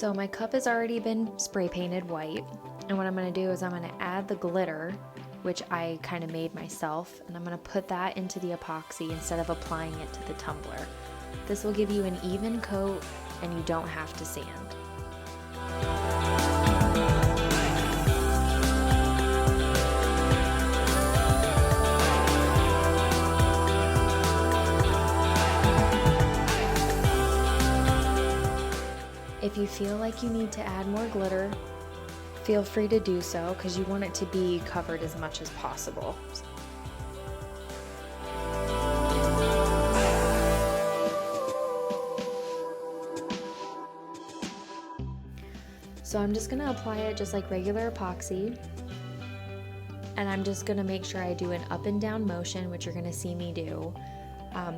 So my cup has already been spray painted white, and what I'm going to do is I'm going to add the glitter, which I kind of made myself, and I'm going to put that into the epoxy instead of applying it to the tumbler. This will give you an even coat and you don't have to sand. If you feel like you need to add more glitter, feel free to do so because you want it to be covered as much as possible. So I'm just going to apply it just like regular epoxy, and I'm just going to make sure I do an up and down motion, which you're going to see me do.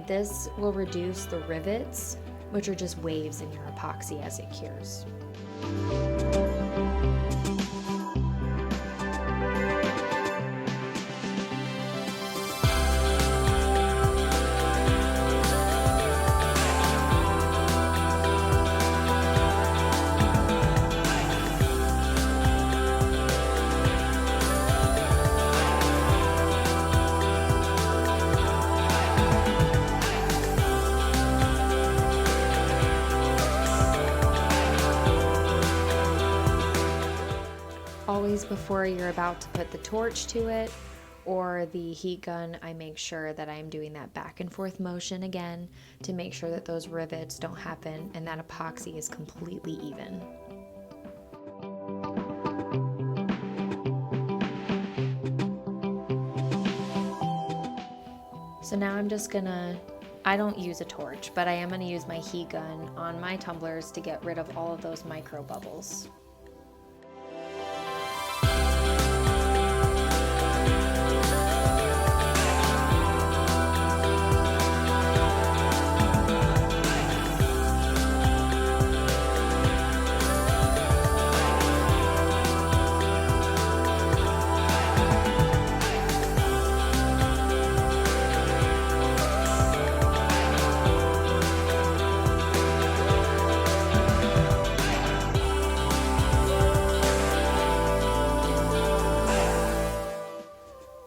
This will reduce the rivets, which are just waves in your epoxy as it cures. Always before you're about to put the torch to it or the heat gun, I make sure that I'm doing that back and forth motion again to make sure that those rivets don't happen and that epoxy is completely even. So now I'm just gonna, I don't use a torch, but I am gonna use my heat gun on my tumblers to get rid of all of those micro bubbles.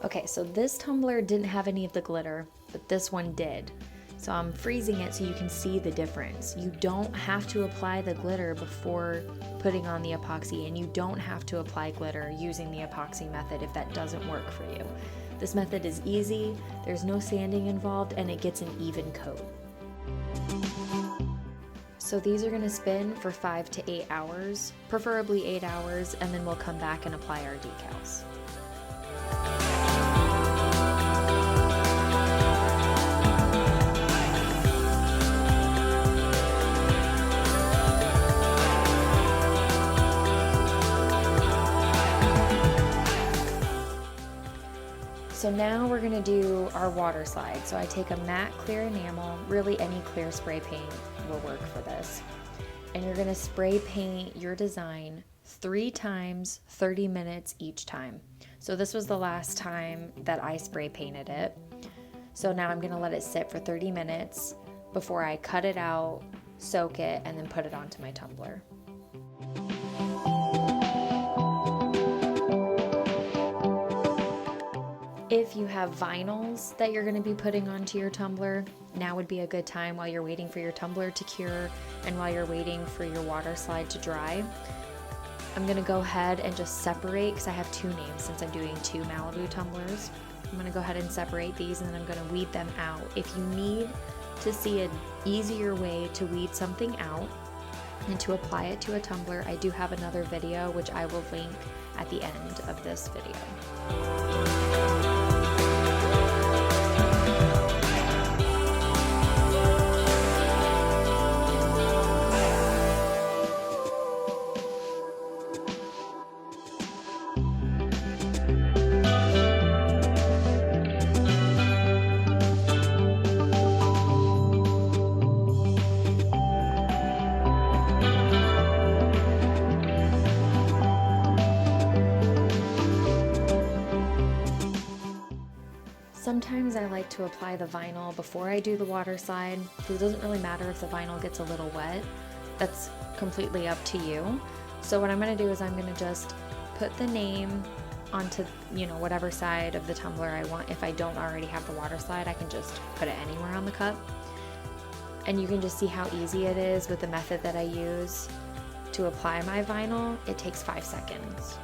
Okay, so this tumbler didn't have any of the glitter, but this one did. So I'm freezing it so you can see the difference. You don't have to apply the glitter before putting on the epoxy, and you don't have to apply glitter using the epoxy method if that doesn't work for you. This method is easy, there's no sanding involved, and it gets an even coat. So these are gonna spin for 5 to 8 hours, preferably 8 hours, and then we'll come back and apply our decals. So now we're gonna do our water slide. So I take a matte clear enamel, really any clear spray paint will work for this. And you're gonna spray paint your design 3 times, 30 minutes each time. So this was the last time that I spray painted it. So now I'm gonna let it sit for 30 minutes before I cut it out, soak it, and then put it onto my tumbler. If you have vinyls that you're going to be putting onto your tumbler, now would be a good time while you're waiting for your tumbler to cure and while you're waiting for your water slide to dry. I'm going to go ahead and just separate, because I have 2 names since I'm doing 2 Malibu tumblers. I'm going to go ahead and separate these, and then I'm going to weed them out. If you need to see an easier way to weed something out and to apply it to a tumbler, I do have another video which I will link at the end of this video. Sometimes I like to apply the vinyl before I do the water slide, because it doesn't really matter if the vinyl gets a little wet. That's completely up to you. So what I'm going to do is I'm going to just put the name onto, whatever side of the tumbler I want. If I don't already have the water slide, I can just put it anywhere on the cup. And you can just see how easy it is with the method that I use to apply my vinyl. It takes 5 seconds.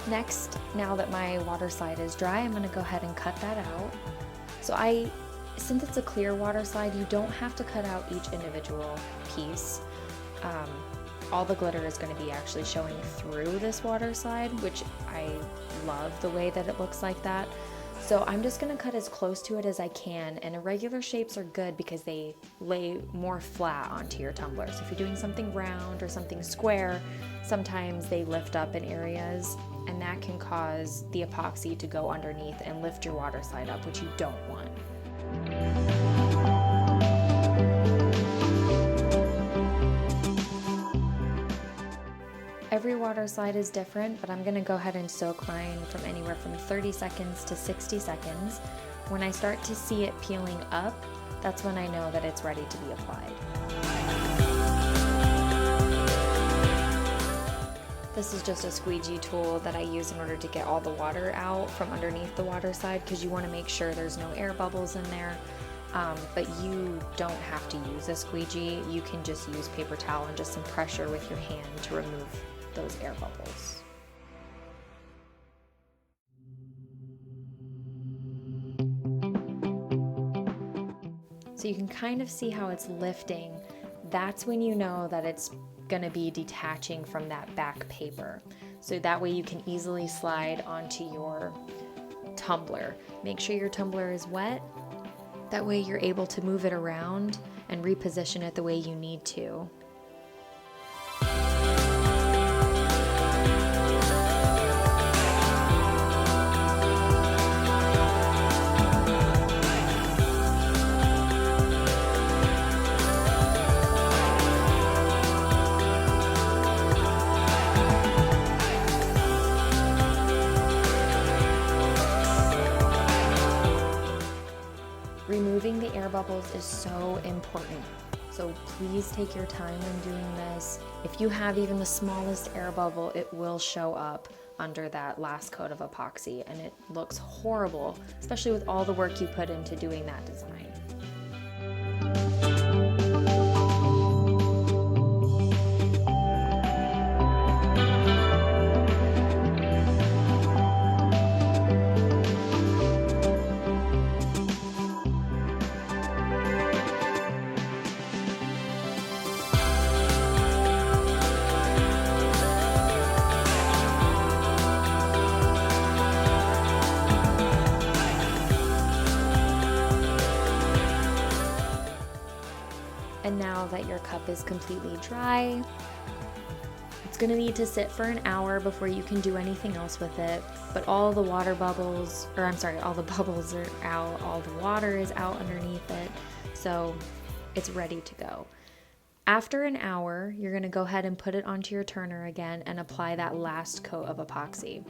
Next, now that my water slide is dry, I'm going to go ahead and cut that out. Since it's a clear water slide, you don't have to cut out each individual piece. All the glitter is going to be actually showing through this water slide, which I love the way that it looks like that. So I'm just going to cut as close to it as I can, and irregular shapes are good because they lay more flat onto your tumbler. So if you're doing something round or something square, sometimes they lift up in areas, and that can cause the epoxy to go underneath and lift your water slide up, which you don't want. Every water slide is different, but I'm going to go ahead and soak mine from anywhere from 30 seconds to 60 seconds. When I start to see it peeling up, that's when I know that it's ready to be applied. This is just a squeegee tool that I use in order to get all the water out from underneath the water slide, because you want to make sure there's no air bubbles in there. But you don't have to use a squeegee. You can just use paper towel and just some pressure with your hand to remove those air bubbles. So you can kind of see how it's lifting. That's when you know that it's going to be detaching from that back paper. So that way you can easily slide onto your tumbler. Make sure your tumbler is wet. That way you're able to move it around and reposition it the way you need to. Removing the air bubbles is so important. So please take your time when doing this. If you have even the smallest air bubble, it will show up under that last coat of epoxy, and it looks horrible, especially with all the work you put into doing that design. And now that your cup is completely dry, it's going to need to sit for an hour before you can do anything else with it. But all the water bubbles, all the bubbles are out, all the water is out underneath it, so it's ready to go. After an hour, you're going to go ahead and put it onto your turner again and apply that last coat of epoxy.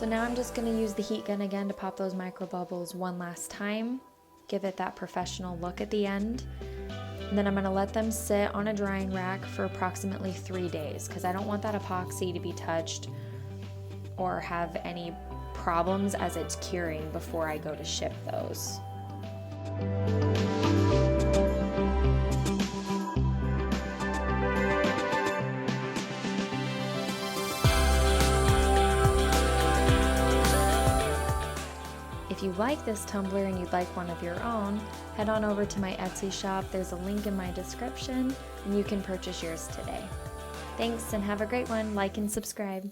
So now I'm just going to use the heat gun again to pop those micro bubbles one last time, give it that professional look at the end. And then I'm going to let them sit on a drying rack for approximately 3 days because I don't want that epoxy to be touched or have any problems as it's curing before I go to ship those. If you like this tumbler and you'd like one of your own, head on over to my Etsy shop. There's a link in my description and you can purchase yours today. Thanks and have a great one. Like and subscribe.